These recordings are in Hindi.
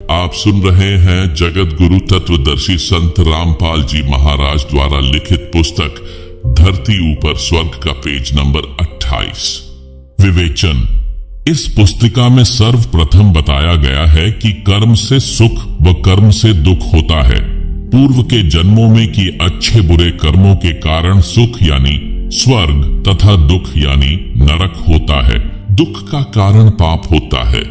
आप सुन रहे हैं जगत गुरु तत्वदर्शी संत रामपाल जी महाराज द्वारा लिखित पुस्तक धरती ऊपर स्वर्ग का पेज नंबर 28। विवेचन। इस पुस्तिका में सर्वप्रथम बताया गया है कि कर्म से सुख व कर्म से दुख होता है। पूर्व के जन्मों में किए अच्छे बुरे कर्मों के कारण सुख यानी स्वर्ग तथा दुख यानी नरक होता है। दुख का कारण पाप होता है।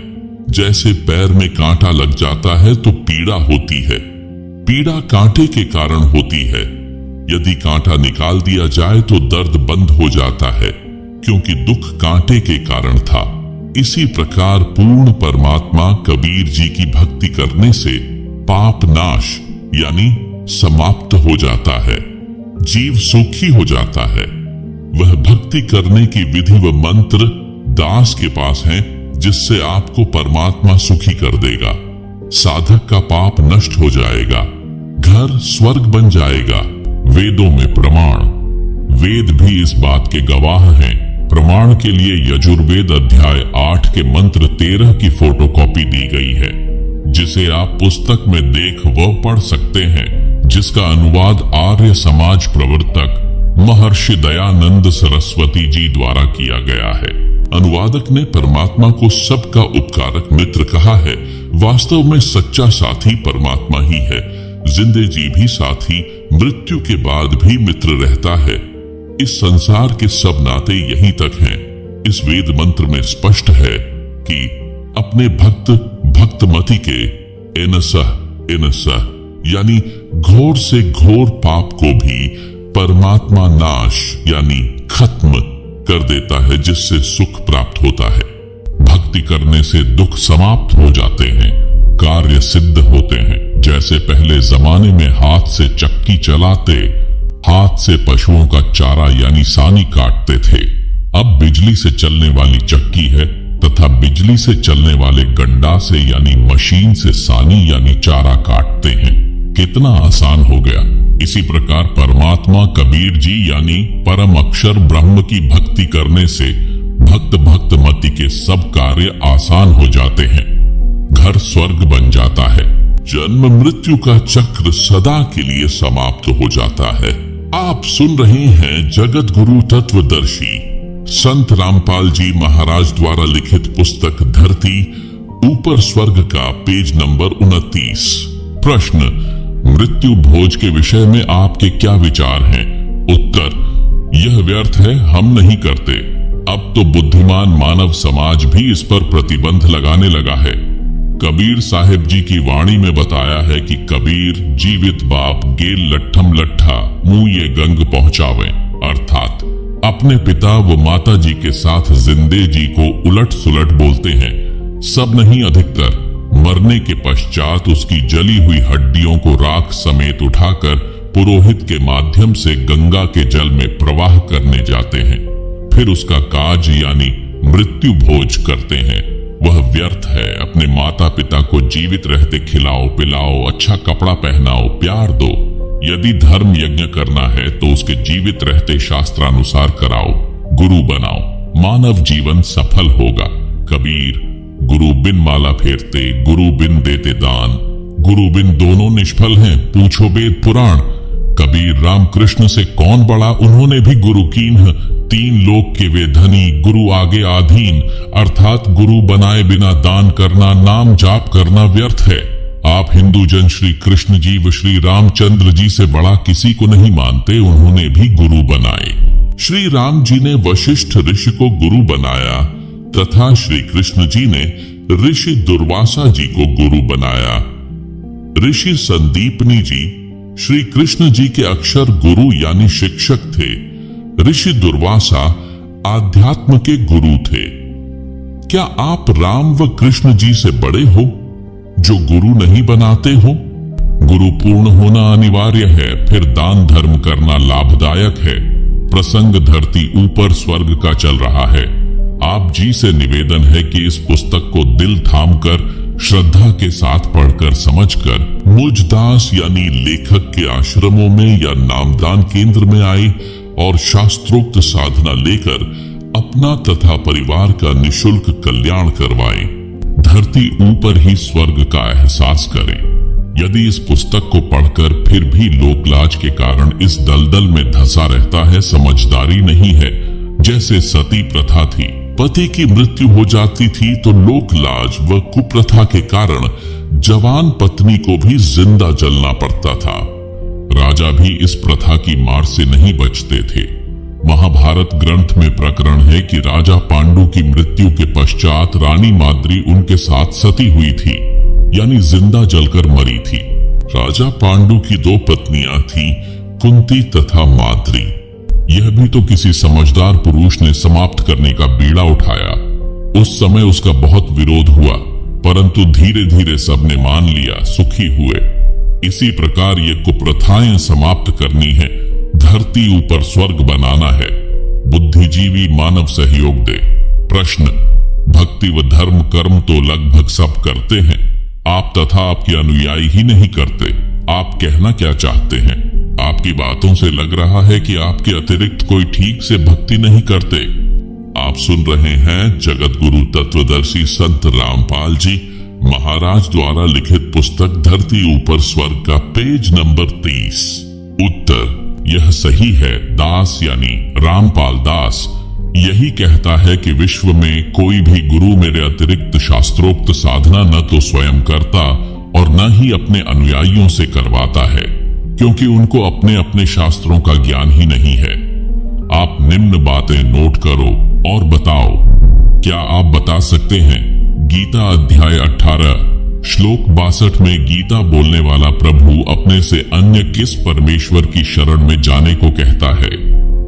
जैसे पैर में कांटा लग जाता है तो पीड़ा होती है। पीड़ा कांटे के कारण होती है। यदि कांटा निकाल दिया जाए तो दर्द बंद हो जाता है, क्योंकि दुख कांटे के कारण था। इसी प्रकार पूर्ण परमात्मा कबीर जी की भक्ति करने से पाप नाश यानी समाप्त हो जाता है। जीव सुखी हो जाता है। वह भक्ति करने की विधि व मंत्र दास के पास हैं, जिससे आपको परमात्मा सुखी कर देगा। साधक का पाप नष्ट हो जाएगा, घर स्वर्ग बन जाएगा। वेदों में प्रमाण, वेद भी इस बात के गवाह हैं। प्रमाण के लिए यजुर्वेद अध्याय 8 के मंत्र 13 की फोटोकॉपी दी गई है, जिसे आप पुस्तक में देख व पढ़ सकते हैं, जिसका अनुवाद आर्य समाज प्रवर्तक महर्षि दयानंद सरस्वती जी द्वारा किया गया है। अनुवादक ने परमात्मा को सबका उपकारक मित्र कहा है। वास्तव में सच्चा साथी परमात्मा ही है। जिंदे जी भी साथी, मृत्यु के बाद भी मित्र रहता है। इस संसार के सब नाते यहीं तक हैं। इस वेद मंत्र में स्पष्ट है कि अपने भक्तमति के एनसह यानी घोर से घोर पाप को भी परमात्मा नाश यानी खत्म कर देता है, जिससे सुख प्राप्त होता है। भक्ति करने से दुख समाप्त हो जाते हैं, कार्य सिद्ध होते हैं। जैसे पहले जमाने में हाथ से चक्की चलाते, हाथ से पशुओं का चारा यानी सानी काटते थे। अब बिजली से चलने वाली चक्की है तथा बिजली से चलने वाले गंडा से यानी मशीन से सानी यानी चारा काटते हैं। कितना आसान हो गया। इसी प्रकार परमात्मा कबीर जी यानी परम अक्षर ब्रह्म की भक्ति करने से भक्त मति के सब कार्य आसान हो जाते हैं। घर स्वर्ग बन जाता है। जन्म मृत्यु का चक्र सदा के लिए समाप्त हो जाता है। आप सुन रहे हैं जगत गुरु तत्वदर्शी संत रामपाल जी महाराज द्वारा लिखित पुस्तक धरती ऊपर स्वर्ग का पेज नंबर 29। प्रश्न: मृत्यु भोज के विषय में आपके क्या विचार हैं? उत्तर: यह व्यर्थ है, हम नहीं करते। अब तो बुद्धिमान मानव समाज भी इस पर प्रतिबंध लगाने लगा है। कबीर साहिब जी की वाणी में बताया है कि कबीर जीवित बाप गेल लट्ठम लट्ठा मुंह ये गंग पहुंचावे, अर्थात अपने पिता व माता जी के साथ जिंदे जी को उलट सुलट बोलते हैं। सब नहीं, अधिकतर। मरने के पश्चात उसकी जली हुई हड्डियों को राख समेत उठाकर पुरोहित के माध्यम से गंगा के जल में प्रवाह करने जाते हैं। फिर उसका काज यानी मृत्यु भोज करते हैं। वह व्यर्थ है। अपने माता पिता को जीवित रहते खिलाओ पिलाओ, अच्छा कपड़ा पहनाओ, प्यार दो। यदि धर्म यज्ञ करना है तो उसके जीवित रहते शास्त्रानुसार कराओ, गुरु बनाओ। मानव जीवन सफल होगा। कबीर: गुरु बिन माला फेरते, गुरु बिन देते दान, गुरु बिन दोनों निष्फल हैं, पूछो वेद पुराण। कबीर: रामकृष्ण से कौन बड़ा, उन्होंने भी गुरु कीन्ह। 3 लोक के वे धनी, गुरु आगे आधीन। अर्थात गुरु बनाए बिना दान करना, नाम जाप करना व्यर्थ है। आप हिंदू जन श्री कृष्ण जी व श्री रामचंद्र जी से बड़ा किसी को नहीं मानते, उन्होंने भी गुरु बनाए। श्री राम जी ने वशिष्ठ ऋषि को गुरु बनाया तथा श्री कृष्ण जी ने ऋषि दुर्वासा जी को गुरु बनाया। ऋषि संदीपनी जी श्री कृष्ण जी के अक्षर गुरु यानी शिक्षक थे। ऋषि दुर्वासा आध्यात्म के गुरु थे। क्या आप राम व कृष्ण जी से बड़े हो जो गुरु नहीं बनाते हो? गुरु पूर्ण होना अनिवार्य है, फिर दान धर्म करना लाभदायक है। प्रसंग धरती ऊपर स्वर्ग का चल रहा है। आप जी से निवेदन है कि इस पुस्तक को दिल थामकर श्रद्धा के साथ पढ़कर समझकर मुझ दास यानी लेखक के आश्रमों में या नामदान केंद्र में आए और शास्त्रोक्त साधना लेकर अपना तथा परिवार का निशुल्क कल्याण करवाएं। धरती ऊपर ही स्वर्ग का एहसास करें। यदि इस पुस्तक को पढ़कर फिर भी लोकलाज के कारण इस दलदल में धंसा रहता है, समझदारी नहीं है। जैसे सती प्रथा थी, पति की मृत्यु हो जाती थी तो लोकलाज व कुप्रथा के कारण जवान पत्नी को भी जिंदा जलना पड़ता था। राजा भी इस प्रथा की मार से नहीं बचते थे। महाभारत ग्रंथ में प्रकरण है कि राजा पांडु की मृत्यु के पश्चात रानी माद्री उनके साथ सती हुई थी, यानी जिंदा जलकर मरी थी। राजा पांडु की 2 पत्नियां थीं, कुंती तथा माद्री। यह भी तो किसी समझदार पुरुष ने समाप्त करने का बीड़ा उठाया। उस समय उसका बहुत विरोध हुआ, परंतु धीरे धीरे सबने मान लिया, सुखी हुए। इसी प्रकार ये कुप्रथाएं समाप्त करनी है, धरती ऊपर स्वर्ग बनाना है। बुद्धिजीवी मानव सहयोग दे। प्रश्न, भक्ति व धर्म कर्म तो लगभग सब करते हैं, आप तथा आपके अनुयायी ही नहीं करते। आप कहना क्या चाहते हैं? आपकी बातों से लग रहा है कि आपके अतिरिक्त कोई ठीक से भक्ति नहीं करते। आप सुन रहे हैं जगत गुरु तत्वदर्शी संत रामपाल जी महाराज द्वारा लिखित पुस्तक धरती ऊपर स्वर्ग का पेज नंबर 30। उत्तर, यह सही है। दास यानी रामपाल दास यही कहता है कि विश्व में कोई भी गुरु मेरे अतिरिक्त शास्त्रोक्त साधना न तो स्वयं करता और न ही अपने अनुयायियों से करवाता है, क्योंकि उनको अपने अपने शास्त्रों का ज्ञान ही नहीं है। आप निम्न बातें नोट करो और बताओ। क्या आप बता सकते हैं गीता अध्याय 18 श्लोक 62 में गीता बोलने वाला प्रभु अपने से अन्य किस परमेश्वर की शरण में जाने को कहता है?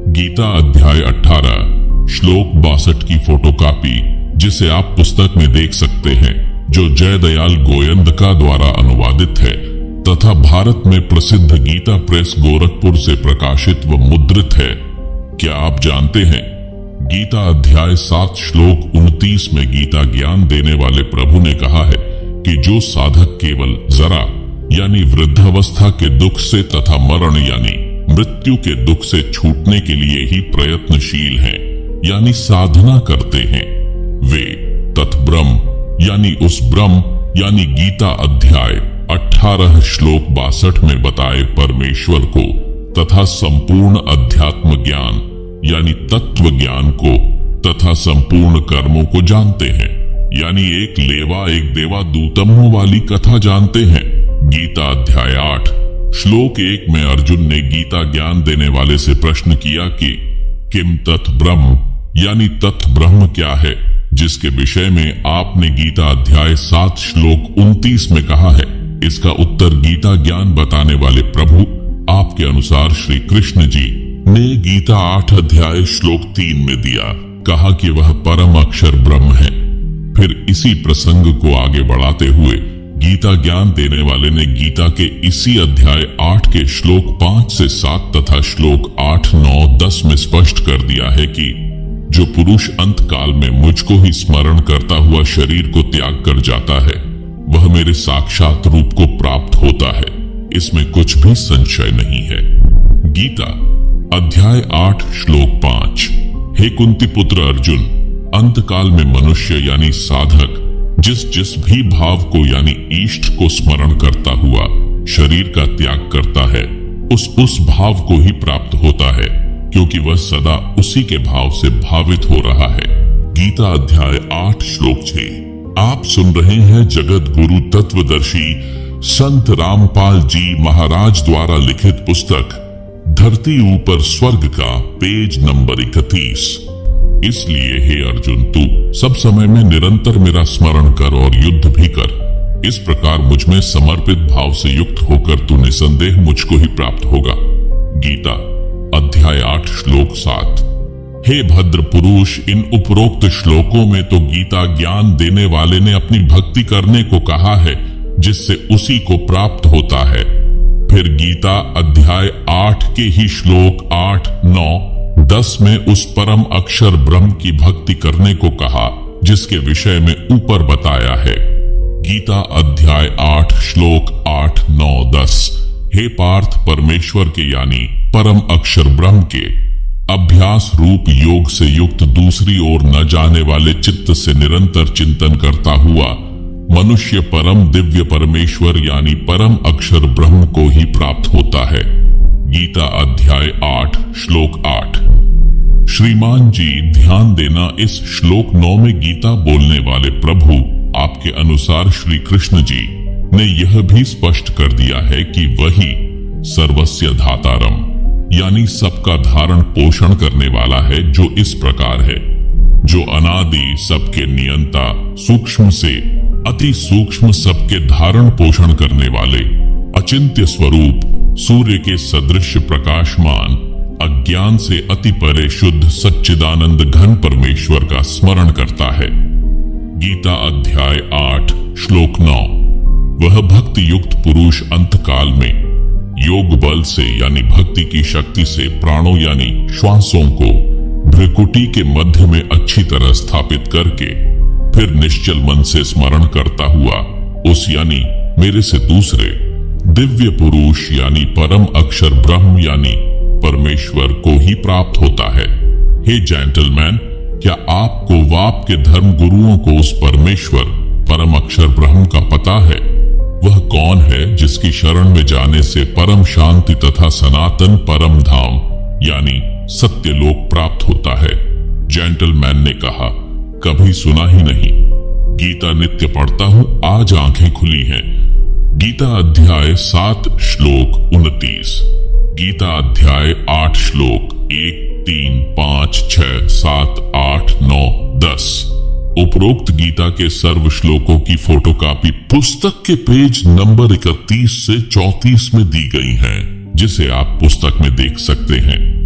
गीता अध्याय 18 श्लोक 62 की फोटोकॉपी, जिसे आप पुस्तक में देख सकते हैं, जो जयदयाल गोयंदका द्वारा अनुवादित है तथा भारत में प्रसिद्ध गीता प्रेस गोरखपुर से प्रकाशित व मुद्रित है। क्या आप जानते हैं गीता अध्याय 7 श्लोक 29 में गीता ज्ञान देने वाले प्रभु ने कहा है कि जो साधक केवल जरा यानी वृद्धावस्था के दुख से तथा मरण यानी मृत्यु के दुख से छूटने के लिए ही प्रयत्नशील हैं, यानी साधना करते हैं, वे तत्ब्रह्म यानी उस ब्रह्म यानी गीता अध्याय 18 श्लोक 62 में बताए परमेश्वर को तथा संपूर्ण अध्यात्म ज्ञान यानी तत्व ज्ञान को तथा संपूर्ण कर्मों को जानते हैं, यानी एक लेवा एक देवा दूतम्मों वाली कथा जानते हैं। गीता अध्याय 8 श्लोक 1 में अर्जुन ने गीता ज्ञान देने वाले से प्रश्न किया कि किम तत् ब्रह्म यानी तत् ब्रह्म क्या है, जिसके विषय में आपने गीता अध्याय 7 श्लोक 29 में कहा है। इसका उत्तर गीता ज्ञान बताने वाले प्रभु आपके अनुसार श्री कृष्ण जी ने गीता 8 अध्याय श्लोक 3 में दिया। कहा कि वह परम अक्षर ब्रह्म है। फिर इसी प्रसंग को आगे बढ़ाते हुए गीता ज्ञान देने वाले ने गीता के इसी अध्याय 8 के श्लोक 5 से 7 तथा श्लोक 8, 9, 10 में स्पष्ट कर दिया है कि जो पुरुष अंत काल में मुझको ही स्मरण करता हुआ शरीर को त्याग कर जाता है, वह मेरे साक्षात रूप को प्राप्त होता है। इसमें कुछ भी संशय नहीं है। गीता अध्याय 8 श्लोक 5, हे कुंती पुत्र अर्जुन, अंतकाल में मनुष्य यानी साधक जिस भी भाव को यानी इष्ट को स्मरण करता हुआ शरीर का त्याग करता है, उस भाव को ही प्राप्त होता है, क्योंकि वह सदा उसी के भाव से भावित हो रहा है। गीता अध्याय 8 श्लोक 6। आप सुन रहे हैं जगत गुरु तत्वदर्शी संत रामपाल जी महाराज द्वारा लिखित पुस्तक धरती ऊपर स्वर्ग का पेज नंबर 31। इसलिए हे अर्जुन, तू सब समय में निरंतर मेरा स्मरण कर और युद्ध भी कर। इस प्रकार मुझ में समर्पित भाव से युक्त होकर तू निसंदेह मुझको ही प्राप्त होगा। गीता अध्याय 8 श्लोक 7। हे भद्र पुरुष, इन उपरोक्त श्लोकों में तो गीता ज्ञान देने वाले ने अपनी भक्ति करने को कहा है, जिससे उसी को प्राप्त होता है। फिर गीता अध्याय 8 के ही श्लोक 8, 9, 10 में उस परम अक्षर ब्रह्म की भक्ति करने को कहा, जिसके विषय में ऊपर बताया है। गीता अध्याय 8 श्लोक 8, 9, 10। हे पार्थ, परमेश्वर के यानी परम अक्षर ब्रह्म के अभ्यास रूप योग से युक्त दूसरी ओर न जाने वाले चित्त से निरंतर चिंतन करता हुआ मनुष्य परम दिव्य परमेश्वर यानी परम अक्षर ब्रह्म को ही प्राप्त होता है। गीता अध्याय 8 श्लोक 8। श्रीमान जी ध्यान देना, इस श्लोक 9 में गीता बोलने वाले प्रभु आपके अनुसार श्री कृष्ण जी ने यह भी स्पष्ट कर दिया है कि वही सर्वस्य धातारम यानी सबका धारण पोषण करने वाला है, जो इस प्रकार है, जो अनादि सबके नियंता, सूक्ष्म से अति सूक्ष्म सबके धारण पोषण करने वाले, अचिंत्य स्वरूप, सूर्य के सदृश प्रकाशमान, अज्ञान से अति परे शुद्ध सच्चिदानंद घन परमेश्वर का स्मरण करता है। गीता अध्याय 8 श्लोक 9। वह भक्ति युक्त पुरुष अंतकाल में योग बल से यानी भक्ति की शक्ति से प्राणों यानी श्वासों को भ्रुकुटी के मध्य में अच्छी तरह स्थापित करके फिर निश्चल मन से स्मरण करता हुआ उस यानी मेरे से दूसरे दिव्य पुरुष यानी परम अक्षर ब्रह्म यानी परमेश्वर को ही प्राप्त होता है। हे जेंटलमैन, क्या आपको व आपके धर्म गुरुओं को उस परमेश्वर परम अक्षर ब्रह्म का पता है? वह कौन है जिसकी शरण में जाने से परम शांति तथा सनातन परम धाम यानी सत्यलोक प्राप्त होता है? जेंटलमैन ने कहा, कभी सुना ही नहीं। गीता नित्य पढ़ता हूँ, आज आंखें खुली हैं। गीता अध्याय 7 श्लोक 29। गीता अध्याय 8 श्लोक 1, 3, 5, 6, 7, 8, 9, 10। उपरोक्त गीता के सर्व श्लोकों की फोटोकॉपी पुस्तक के पेज नंबर 31 से 34 में दी गई है, जिसे आप पुस्तक में देख सकते हैं।